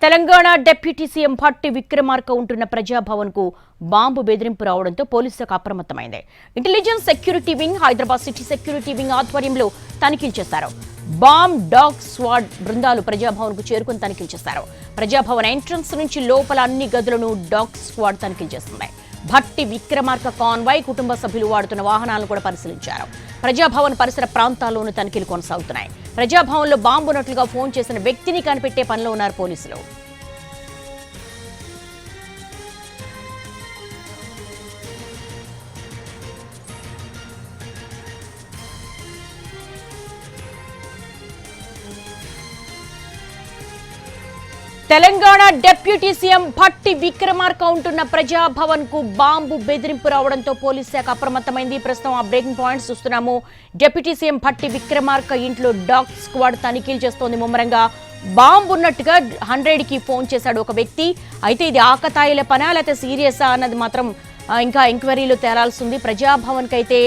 Telangana deputy CM Bhatti Vikramarka ఉంటున్న ప్రజాభవన్ కు bomb బెదిరింపు రావడంతో పోలీసులకు అప్రమత్తమైంది. Intelligence security wing, Hyderabad city security wing ఆధ్వర్యంలో తనిఖీలు చేశారు. బాంబ్ డాగ్ స్క్వాడ్ బృందాలు ప్రజాభవన్ కు చేరుకుని తనిఖీలు చేశారు. ప్రజాభవన్ ఎంట్రన్స్ నుంచి లోపల అన్ని గదులను డాగ్ స్క్వాడ్ తనిఖీలు చేస్తున్నాయి. భట్టి విక్రమార్క కాన్వాయ్ కుటుంబ సభ్యులు వాడుతున్న వాహనాలను కూడా పరిశీలించారు. ప్రజాభవన్ పరిసర ప్రాంతాల్లోనూ తనిఖీలు కొనసాగుతున్నాయి. ప్రజాభవన్లో బాంబు ఉన్నట్లుగా ఫోన్ చేసిన వ్యక్తిని కనిపెట్టే పనిలో ఉన్నారు పోలీసులు. తెలంగాణ డిప్యూటీ సీఎం భట్టి విక్రమార్క ఉంటున్న ప్రజాభవన్ కు బాంబు బెదిరింపు రావడంతో పోలీస్ శాఖ అప్రమత్తమైంది. ప్రస్తుతం ఆ బ్రేకింగ్ పాయింట్స్ చూస్తున్నాము. డిప్యూటీ సీఎం భట్టి విక్రమార్క ఇంట్లో డాగ్ స్క్వాడ్ తనిఖీలు చేస్తోంది ముమ్మరంగా. బాంబు ఉన్నట్టుగా 100కి ఫోన్ చేశాడు ఒక వ్యక్తి. అయితే ఇది ఆకతాయిల పనా లేకపోతే సీరియసా అన్నది మాత్రం ఇంకా ఎంక్వైరీలో తేలాల్సి ఉంది. ప్రజాభవన్ కి అయితే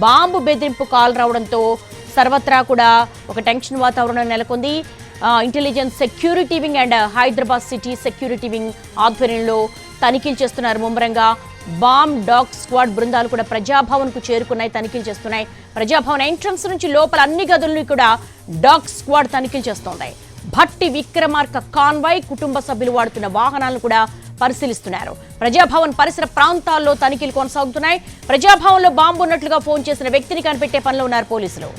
బాంబు బెదిరింపు కాల్ రావడంతో సర్వత్రా కూడా ఒక టెన్షన్ వాతావరణం నెలకొంది. Intelligence security wing and Hyderabad city security wing ఆధ్వర్యంలో తనిఖీలు చేస్తున్నారు ముమ్మరంగా. బాంబ్ డాగ్ స్క్వాడ్ బృందాలు కూడా ప్రజాభవన్ కు చేరుకున్నాయి, తనిఖీలు చేస్తున్నాయి. ప్రజాభవన్ ఎంట్రన్స్ నుంచి లోపల అన్ని గదులను కూడా డాగ్ స్క్వాడ్ తనిఖీలు చేస్తోంది. భట్టి విక్రమార్క కాన్వాయ్ కుటుంబ సభ్యులు వాడుతున్న వాహనాలను కూడా పరిశీలిస్తున్నారు. ప్రజాభవన్ పరిసర ప్రాంతాల్లో తనిఖీలు కొనసాగుతున్నాయి. ప్రజాభవన్లో బాంబు ఉన్నట్లుగా ఫోన్ చేసిన వ్యక్తిని కనిపెట్టే పనిలో ఉన్నారు పోలీసులు.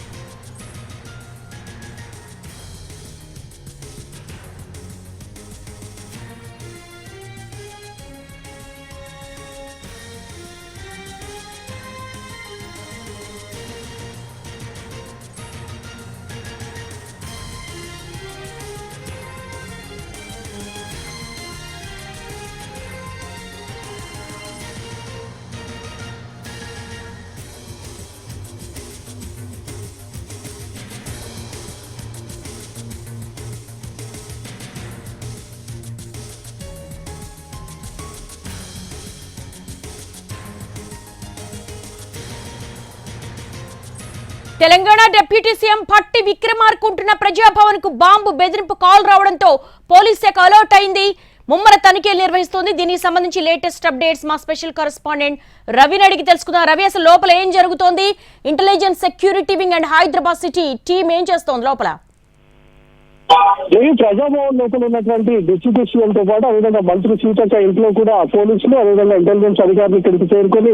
తెలంగాణ డిప్యూటీ సీఎం భట్టి విక్రమార్క ఉంటున్న ప్రజాభవన్ కు బాంబు బెదిరింపు కాల్ రావడంతో పోలీస్ శాఖ అలర్ట్ అయింది. ముమ్మర తనిఖీలు నిర్వహిస్తోంది. దీనికి సంబంధించి లేటెస్ట్ అప్డేట్స్ మా స్పెషల్ కరెస్పాండెంట్ రవిని అడిగి తెలుసుకుందాం. రవి, అసలు లోపల ఏం జరుగుతోంది? Intelligence security wing and Hyderabad city team ఏం చేస్తోంది లోపల? ప్రజాభవన్ లోపల ఉన్నటువంటి డిప్యూటీ సీఎం తో పాటు అదేవిధంగా మంత్రి సీతక్క ఇంట్లో కూడా పోలీసులు అదేవిధంగా ఇంటెలిజెన్స్ అధికారులు ఇక్కడికి చేరుకొని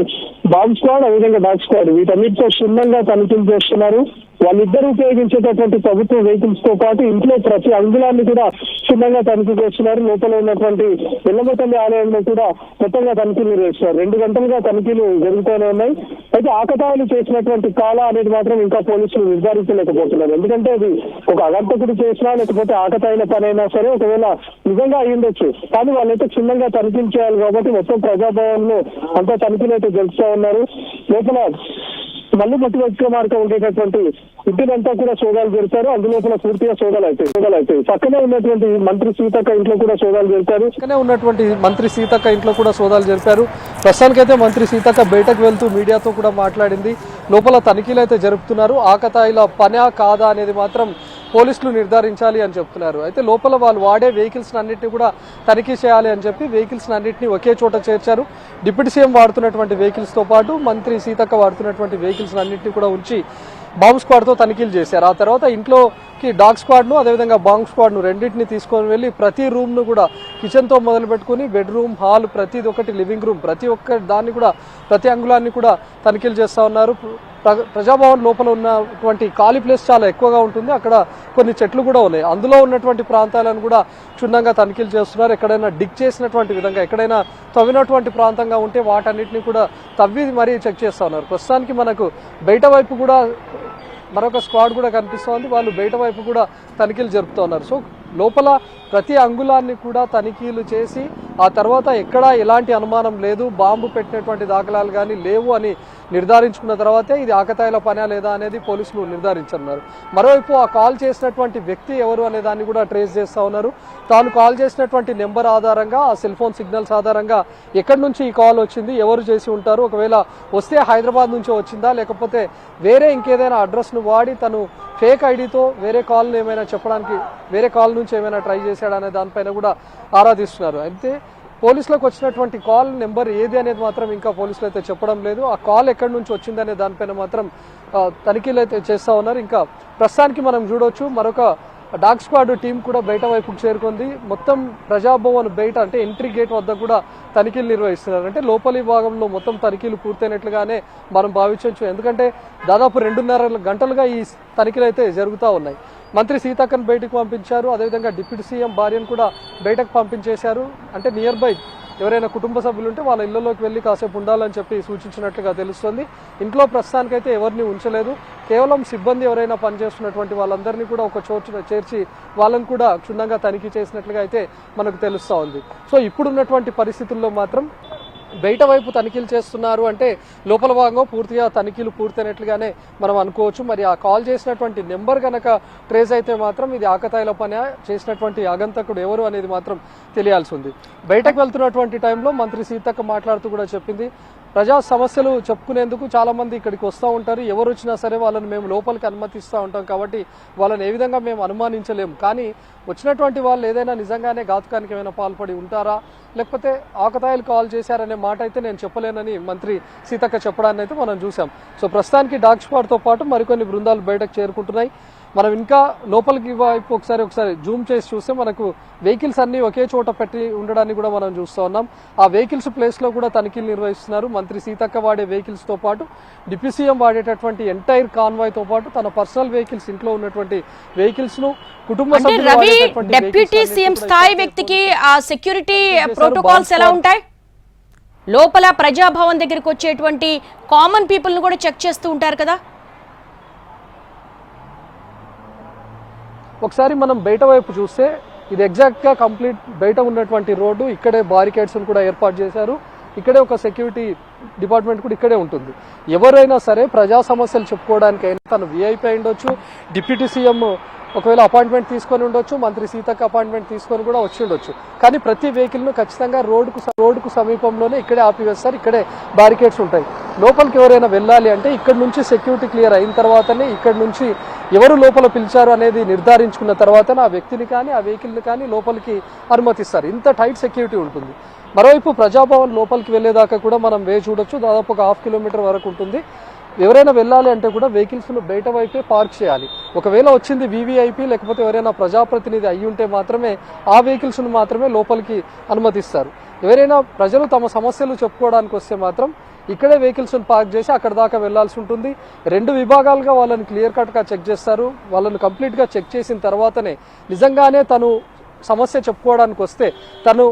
బాంబ్ స్క్వాడ్ అదేవిధంగా డాగ్ స్క్వాడ్ వీటన్నిటితో క్షుణ్ణంగా తనిఖీలు చేస్తున్నారు. వాళ్ళిద్దరూ ఉపయోగించేటటువంటి ప్రభుత్వ వెహికల్స్ తో పాటు ఇంట్లో ప్రతి అంగుళాన్ని కూడా క్షుణ్ణంగా తనిఖీ చేస్తున్నారు. లోపల ఉన్నటువంటి ఎల్లమతల్లి ఆలయంలో కూడా మొత్తంగా తనిఖీలు నిర్వహిస్తున్నారు. 2 గంటలుగా తనిఖీలు జరుగుతూనే ఉన్నాయి. అయితే ఆకతాయిలు చేసినటువంటి కాల అనేది మాత్రం ఇంకా పోలీసులు నిర్ధారించలేకపోతున్నారు. ఎందుకంటే అది ఒక అగంతకుడు చేసినా లేకపోతే ఆకతాయిల పనైనా సరే ఒకవేళ నిజంగా అయ్యుండొచ్చు. కానీ వాళ్ళైతే క్షుణ్ణంగా తనిఖీలు చేయాలి కాబట్టి మొత్తం ప్రజాభవన్ లో అంతా తనిఖీలు అయితే జరుపుతూ ఉన్నారు. లోపల మళ్ళీ భట్టి విక్రమార్క ఉండేటటువంటి ఇంటినంతా కూడా సోదాలు జరుపుతారు. అందులోపల పూర్తిగా సోదాలు అవుతాయి. పక్కనే ఉన్నటువంటి మంత్రి సీతక్క ఇంట్లో కూడా సోదాలు జరిపారు. ప్రస్తుతానికైతే మంత్రి సీతక్క బయటకు వెళ్తూ మీడియాతో కూడా మాట్లాడింది. లోపల తనిఖీలు అయితే జరుపుతున్నారు. ఆకతాయిల పనా కాదా అనేది మాత్రం పోలీసులు నిర్ధారించాలి అని చెప్తున్నారు. అయితే లోపల వాళ్ళు వాడే వెహికల్స్ అన్నింటినీ కూడా తనిఖీ చేయాలి అని చెప్పి వెహికల్స్ అన్నింటినీ ఒకే చోట చేర్చారు. డిప్యూటీ సీఎం వాడుతున్నటువంటి వెహికల్స్ తో పాటు మంత్రి సీతక్క వాడుతున్నటువంటి వెహికల్స్ అన్నింటినీ కూడా ఉంచి బాంబ్ స్క్వాడ్ తో తనిఖీలు చేశారు. ఆ తర్వాత ఇంట్లోకి డాగ్ స్క్వాడ్ ను అదేవిధంగా బాంబ్ స్క్వాడ్ ను రెండింటిని తీసుకొని వెళ్ళి ప్రతి రూమ్ ను కూడా కిచెన్ తో మొదలు పెట్టుకుని బెడ్రూమ్, హాల్, ప్రతిది ఒకటి లివింగ్ రూమ్, ప్రతి ఒక్క దాన్ని కూడా ప్రతి అంగుళాన్ని కూడా తనిఖీలు చేస్తా ఉన్నారు. ప్రజాభవన్ లోపల ఉన్నటువంటి ఖాళీ ప్లేస్ చాలా ఎక్కువగా ఉంటుంది. అక్కడ కొన్ని చెట్లు కూడా ఉన్నాయి. అందులో ఉన్నటువంటి ప్రాంతాలను కూడా క్షుణ్ణంగా తనిఖీలు చేస్తున్నారు. ఎక్కడైనా డిగ్ చేసినటువంటి విధంగా ఎక్కడైనా తవ్వినటువంటి ప్రాంతంగా ఉంటే వాటన్నిటిని కూడా తవ్వి మరీ చెక్ చేస్తూ ఉన్నారు. ప్రస్తుతానికి మనకు బయట వైపు కూడా మరొక స్క్వాడ్ కూడా కనిపిస్తోంది. వాళ్ళు బయట వైపు కూడా తనిఖీలు జరుపుతూ ఉన్నారు. సో లోపల ప్రతి అంగుళాన్ని కూడా తనిఖీలు చేసి ఆ తర్వాత ఎక్కడా ఎలాంటి అనుమానం లేదు, బాంబు పెట్టినటువంటి దాఖలాలు కానీ లేవు అని నిర్ధారించుకున్న తర్వాతే ఇది ఆకతాయిల పనా లేదా అనేది పోలీసులు నిర్ధారించన్నారు. మరోవైపు ఆ కాల్ చేసినటువంటి వ్యక్తి ఎవరు అనే దాన్ని కూడా ట్రేస్ చేస్తూ ఉన్నారు. తాను కాల్ చేసినటువంటి నెంబర్ ఆధారంగా, ఆ సెల్ ఫోన్ సిగ్నల్స్ ఆధారంగా ఎక్కడి నుంచి ఈ కాల్ వచ్చింది, ఎవరు చేసి ఉంటారు, ఒకవేళ వస్తే హైదరాబాద్ నుంచి వచ్చిందా లేకపోతే వేరే ఇంకేదైనా అడ్రస్ను వాడి తను ఫేక్ ఐడితో వేరే కాల్ని ఏమైనా చెప్పడానికి వేరే కాల్ నుంచి ఏమైనా ట్రై చేశాడనే దానిపైన కూడా ఆరాధిస్తున్నారు. అయితే పోలీసులకు వచ్చినటువంటి కాల్ నెంబర్ ఏది అనేది మాత్రం ఇంకా పోలీసులు అయితే చెప్పడం లేదు. ఆ కాల్ ఎక్కడి నుంచి వచ్చిందనే దానిపైన మాత్రం తనిఖీలు అయితే చేస్తూ ఉన్నారు. ఇంకా ప్రస్తుతానికి మనం చూడవచ్చు మరొక డాగ్ స్క్వాడ్ టీం కూడా బయట వైపుకు చేరుకుంది. మొత్తం ప్రజాభవన్ బయట అంటే ఎంట్రీ గేట్ వద్ద కూడా తనిఖీలు నిర్వహిస్తున్నారు. అంటే లోపలి భాగంలో మొత్తం తనిఖీలు పూర్తయినట్లుగానే మనం భావించవచ్చు. ఎందుకంటే దాదాపు 2.5 గంటలుగా ఈ తనిఖీలు అయితే జరుగుతూ ఉన్నాయి. మంత్రి సీతక్కను బయటకు పంపించారు, అదేవిధంగా డిప్యూటీ సీఎం భార్యను కూడా బయటకు పంపించేశారు. అంటే నియర్ బై ఎవరైనా కుటుంబ సభ్యులు ఉంటే వాళ్ళ ఇళ్లలోకి వెళ్ళి కాసేపు ఉండాలని చెప్పి సూచించినట్లుగా తెలుస్తుంది. ఇంట్లో ప్రస్తుతానికైతే ఎవరిని ఉంచలేదు, కేవలం సిబ్బంది ఎవరైనా పనిచేస్తున్నటువంటి వాళ్ళందరినీ కూడా ఒక చోటు చేర్చి వాళ్ళని కూడా క్షుణ్ణంగా తనిఖీ చేసినట్లుగా అయితే మనకు తెలుస్తూ ఉంది. సో ఇప్పుడున్నటువంటి పరిస్థితుల్లో మాత్రం బయట వైపు తనిఖీలు చేస్తున్నారు అంటే లోపల భాగంగా పూర్తిగా తనిఖీలు పూర్తయినట్లుగానే మనం అనుకోవచ్చు. మరి ఆ కాల్ చేసినటువంటి నెంబర్ కనుక ట్రేస్ అయితే మాత్రం ఇది ఆకతాయిల పని, చేసినటువంటి ఆగంతకుడు ఎవరు అనేది మాత్రం తెలియాల్సి ఉంది. బయటకు వెళ్తున్నటువంటి టైంలో మంత్రి సీతక్క మాట్లాడుతూ కూడా చెప్పింది, ప్రజా సమస్యలు చెప్పుకునేందుకు చాలా మంది ఇక్కడికి వస్తూ ఉంటారు, ఎవరు వచ్చినా సరే వాళ్ళని మేము లోపలికి అనుమతిస్తూ ఉంటాం, కాబట్టి వాళ్ళని ఏ విధంగా మేము అనుమానించలేము. కానీ వచ్చినటువంటి వాళ్ళు ఏదైనా నిజంగానే ఘాతుకానికి ఏమైనా పాల్పడి ఉంటారా లేకపోతే ఆకతాయిలు కాల్ చేశారనే మాట అయితే నేను చెప్పలేనని మంత్రి సీతక్క చెప్పడాన్ని అయితే మనం చూసాం. సో ప్రస్తుతానికి డాగ్ స్క్వాడ్తో పాటు మరికొన్ని బృందాలు బయటకు చేరుకుంటున్నాయి. మనం ఇంకా లోపలికి వైపు ఒకసారి జూమ్ చేసి చూస్తే మనకు వెహికల్స్ అన్ని ఒకే చోట పెట్టి ఉండడాన్ని కూడా మనం చూస్తూ ఉన్నాం. ఆ వెహికల్స్ ప్లేస్లో కూడా తనిఖీలు నిర్వహిస్తున్నారు. మంత్రి సీతక్క వాడే వెహికల్స్తో పాటు డిప్యూటీ సీఎం వాడేటటువంటి ఎంటైర్ కాన్వాయ్తో పాటు తన పర్సనల్ వెహికల్స్, ఇంట్లో ఉన్నటువంటి వెహికల్స్ను కుటుంబ సభ్యులు డిప్యూటీ సీఎం స్థాయి వ్యక్తికి ఆ సెక్యూరిటీ ప్రోటోకాల్స్ ఎలా ఉంటాయి? లోపల ప్రజాభవన్ దగ్గరికి వచ్చేటువంటి కామన్ పీపుల్ ను కూడా చెక్ చేస్తూ ఉంటారు కదా. ఒకసారి మనం బయట వైపు చూస్తే ఇది ఎగ్జాక్ట్గా కంప్లీట్ బయట ఉన్నటువంటి రోడ్డు. ఇక్కడే బారికేడ్స్ కూడా ఏర్పాటు చేశారు. ఇక్కడే ఒక సెక్యూరిటీ డిపార్ట్మెంట్ కూడా ఇక్కడే ఉంటుంది. ఎవరైనా సరే ప్రజా సమస్యలు చెప్పుకోవడానికైనా తను విఐపీ అయి ఉండొచ్చు, డిప్యూటీ సీఎం ఒకవేళ అపాయింట్మెంట్ తీసుకొని ఉండొచ్చు, మంత్రి సీతక్క అపాయింట్మెంట్ తీసుకొని కూడా వచ్చి ఉండొచ్చు. కానీ ప్రతి వెహికల్ను ఖచ్చితంగా రోడ్డుకు సమీపంలోనే ఇక్కడే ఆపివేస్తారు, ఇక్కడే బారికేడ్స్ ఉంటాయి. లోపలికి ఎవరైనా వెళ్ళాలి అంటే ఇక్కడ నుంచి సెక్యూరిటీ క్లియర్ అయిన తర్వాతనే ఇక్కడ నుంచి ఎవరు లోపల పిలిచారు అనేది నిర్ధారించుకున్న తర్వాతనే ఆ వ్యక్తిని కానీ ఆ వెహికల్ని కానీ లోపలికి అనుమతిస్తారు. ఇంత టైట్ సెక్యూరిటీ ఉంటుంది. మరోవైపు ప్రజాభవన్ లోపలికి వెళ్ళేదాకా కూడా మనం చూడొచ్చు, దాదాపు ఒక 1/2 కిలోమీటర్ వరకు ఉంటుంది. ఎవరైనా వెళ్ళాలి అంటే కూడా వెహికల్స్ను బయట వైపే పార్క్ చేయాలి. ఒకవేళ వచ్చింది వీవీఐపీ లేకపోతే ఎవరైనా ప్రజాప్రతినిధి అయ్యి ఉంటే మాత్రమే ఆ వెహికల్స్ను మాత్రమే లోపలికి అనుమతిస్తారు. ఎవరైనా ప్రజలు తమ సమస్యలు చెప్పుకోవడానికి వస్తే మాత్రం ఇక్కడే వెహికల్స్ను పార్క్ చేసి అక్కడ దాకా వెళ్లాల్సి ఉంటుంది. 2 విభాగాలుగా వాళ్ళని క్లియర్ కట్గా చెక్ చేస్తారు. వాళ్ళని కంప్లీట్గా చెక్ చేసిన తర్వాతనే నిజంగానే తను సమస్య చెప్పుకోవడానికి వస్తే, తను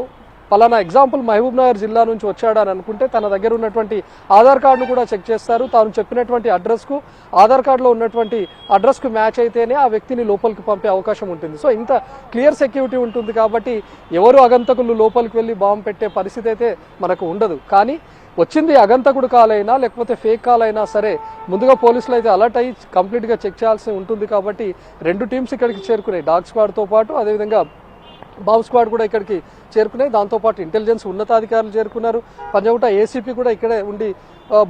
పలానా ఎగ్జాంపుల్ మహబూబ్ నగర్ జిల్లా నుంచి వచ్చాడని అనుకుంటే తన దగ్గర ఉన్నటువంటి ఆధార్ కార్డును కూడా చెక్ చేస్తారు. తాను చెప్పినటువంటి అడ్రస్కు ఆధార్ కార్డులో ఉన్నటువంటి అడ్రస్కు మ్యాచ్ అయితేనే ఆ వ్యక్తిని లోపలికి పంపే అవకాశం ఉంటుంది. సో ఇంత క్లియర్ సెక్యూరిటీ ఉంటుంది కాబట్టి ఎవరు అగంతకులు లోపలికి వెళ్ళి బాంబు పెట్టే పరిస్థితి అయితే మనకు ఉండదు. కానీ వచ్చింది అగంతకుడు కాల్ అయినా లేకపోతే ఫేక్ కాల్ అయినా సరే ముందుగా పోలీసులు అయితే అలర్ట్ అయ్యి కంప్లీట్గా చెక్ చేయాల్సి ఉంటుంది. కాబట్టి 2 టీమ్స్ ఇక్కడికి చేరుకున్నాయి. డాగ్ స్క్వాడ్తో పాటు అదేవిధంగా బాంబ్ స్క్వాడ్ కూడా ఇక్కడికి చేరుకున్నాయి. దాంతోపాటు ఇంటెలిజెన్స్ ఉన్నతాధికారులు చేరుకున్నారు. పంజగుట్ట ఏసీపీ కూడా ఇక్కడే ఉండి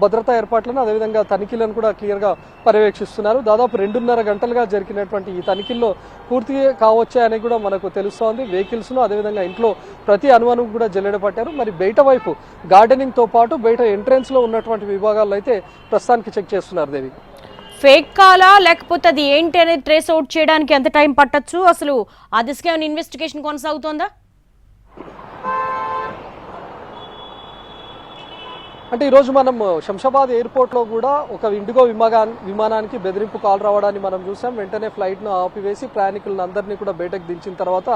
భద్రతా ఏర్పాట్లను అదేవిధంగా తనిఖీలను కూడా క్లియర్గా పర్యవేక్షిస్తున్నారు. దాదాపు 2.5 గంటలుగా జరిగినటువంటి ఈ తనిఖీల్లో పూర్తి కావచ్చాయని కూడా మనకు తెలుస్తోంది. వెహికల్స్ను అదేవిధంగా ఇంట్లో ప్రతి అనుమానం కూడా జల్లెడ పట్టారు. మరి బయట వైపు గార్డెనింగ్తో పాటు బయట ఎంట్రెన్స్లో ఉన్నటువంటి విభాగాల్లో అయితే ప్రస్తుతానికి చెక్ చేస్తున్నారు. దేవి, ఫేక్ కాలా లేకపోతే అది ఏంటి అనేది ట్రేస్ అవుట్ చేయడానికి ఎంత టైం పట్టొచ్చు? అసలు ఆ దిశగా ఏమైనా ఇన్వెస్టిగేషన్ కొనసాగుతోందా? అంటే ఈరోజు మనం శంషాబాద్ ఎయిర్పోర్ట్లో కూడా ఒక ఇండిగో విమానానికి బెదిరింపు కాల్ రావడాన్ని మనం చూసాం. వెంటనే ఫ్లైట్ను ఆపివేసి ప్రయాణికులను అందరినీ కూడా బయటకు దించిన తర్వాత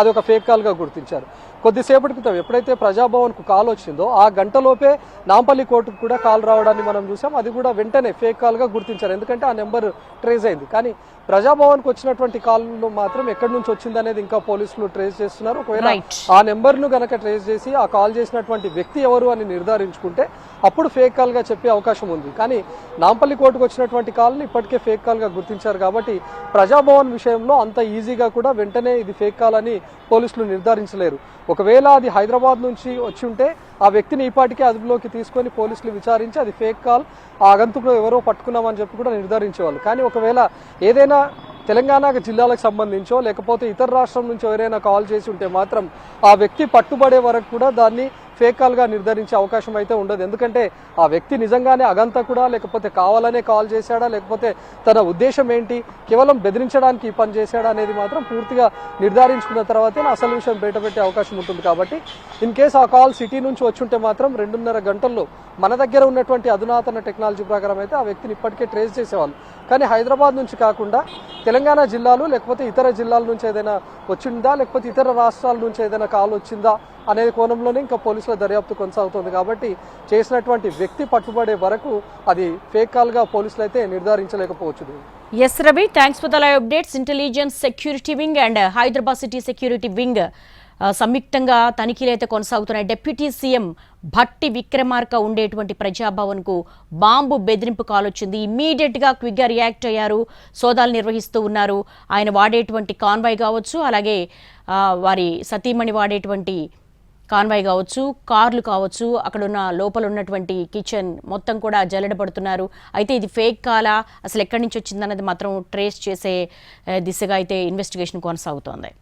అది ఒక ఫేక్ కాల్గా గుర్తించారు. కొద్దిసేపటి క్రితం ఎప్పుడైతే ప్రజాభవన్కు కాల్ వచ్చిందో ఆ గంటలోపే నాంపల్లి కోర్టుకు కూడా కాల్ రావడాన్ని మనం చూసాం. అది కూడా వెంటనే ఫేక్ కాల్గా గుర్తించారు, ఎందుకంటే ఆ నెంబర్ ట్రేస్ అయింది. కానీ ప్రజాభవన్కు వచ్చినటువంటి కాల్లో మాత్రం ఎక్కడి నుంచి వచ్చింది అనేది ఇంకా పోలీసులు ట్రేస్ చేస్తున్నారు. ఒకవేళ ఆ నెంబర్ను గనక ట్రేస్ చేసి ఆ కాల్ చేసినటువంటి వ్యక్తి ఎవరు అని నిర్ధారించుకుంటే అప్పుడు ఫేక్ కాల్గా చెప్పే అవకాశం ఉంది. కానీ నాంపల్లి కోర్టుకు వచ్చినటువంటి కాల్ని ఇప్పటికే ఫేక్ కాల్గా గుర్తించారు. కాబట్టి ప్రజాభవన్ విషయంలో అంత ఈజీగా కూడా వెంటనే ఇది ఫేక్ కాల్ అని పోలీసులు నిర్ధారించలేరు. ఒకవేళ అది హైదరాబాద్ నుంచి వచ్చి ఉంటే ఆ వ్యక్తిని ఈపాటికే అదుపులోకి తీసుకొని పోలీసులు విచారించి అది ఫేక్ కాల్, ఆ ఆగంతుకులు ఎవరో పట్టుకున్నామని చెప్పి కూడా నిర్ధారించేవాళ్ళు. కానీ ఒకవేళ ఏదైనా తెలంగాణ జిల్లాలకు సంబంధించో లేకపోతే ఇతర రాష్ట్రం నుంచి ఎవరైనా కాల్ చేసి ఉంటే మాత్రం ఆ వ్యక్తి పట్టుబడే వరకు కూడా దాన్ని ఫేక్ కాల్గా నిర్ధారించే అవకాశం అయితే ఉండదు. ఎందుకంటే ఆ వ్యక్తి నిజంగానే అగంతకుడా, లేకపోతే కావాలనే కాల్ చేశాడా, లేకపోతే తన ఉద్దేశం ఏంటి, కేవలం బెదిరించడానికి ఈ పని చేశాడా అనేది మాత్రం పూర్తిగా నిర్ధారించుకున్న తర్వాతే అసలు విషయం బయటపెట్టే అవకాశం ఉంటుంది. కాబట్టి ఇన్ కేసు ఆ కాల్ సిటీ నుంచి వచ్చుంటే మాత్రం 2.5 గంటల్లో మన దగ్గర ఉన్నటువంటి అధునాతన టెక్నాలజీ ప్రకారం అయితే ఆ వ్యక్తిని ఇప్పటికే ట్రేస్ చేసేవాళ్ళు. కానీ హైదరాబాద్ నుంచి కాకుండా తెలంగాణ జిల్లాలు లేకపోతే ఇతర జిల్లాల నుంచి ఏదైనా వచ్చిందా, లేకపోతే ఇతర రాష్ట్రాల నుంచి ఏదైనా కాల్ వచ్చిందా అనే కోణంలోనే ఇంకా పోలీసుల దర్యాప్తు కొనసాగుతుంది. కాబట్టి చేసినటువంటి వ్యక్తి పట్టుబడే వరకు అది ఫేక్ కాల్గా పోలీసులు అయితే నిర్ధారించలేకపోవచ్చు. Yes Ravi, thanks for the live updates. Intelligence security wing and Hyderabad city security wing సంయుక్తంగా తనిఖీలు అయితే కొనసాగుతున్నాయి. డిప్యూటీ సీఎం భట్టి విక్రమార్క ఉండేటువంటి ప్రజాభవన్కు బాంబు బెదిరింపు కాల్ వచ్చింది. ఇమ్మీడియట్గా క్విక్గా రియాక్ట్ అయ్యారు, సోదాలు నిర్వహిస్తూ ఉన్నారు. ఆయన వాడేటువంటి కాన్వాయ్ కావచ్చు, అలాగే వారి సతీమణి వాడేటువంటి కాన్వాయ్ కావచ్చు, కార్లు కావచ్చు, అక్కడున్న లోపల ఉన్నటువంటి కిచెన్ మొత్తం కూడా జల్లెడబడుతున్నారు. అయితే ఇది ఫేక్ కాలా, అసలు ఎక్కడి నుంచి వచ్చిందన్నది మాత్రం ట్రేస్ చేసే దిశగా అయితే ఇన్వెస్టిగేషన్ కొనసాగుతోంది.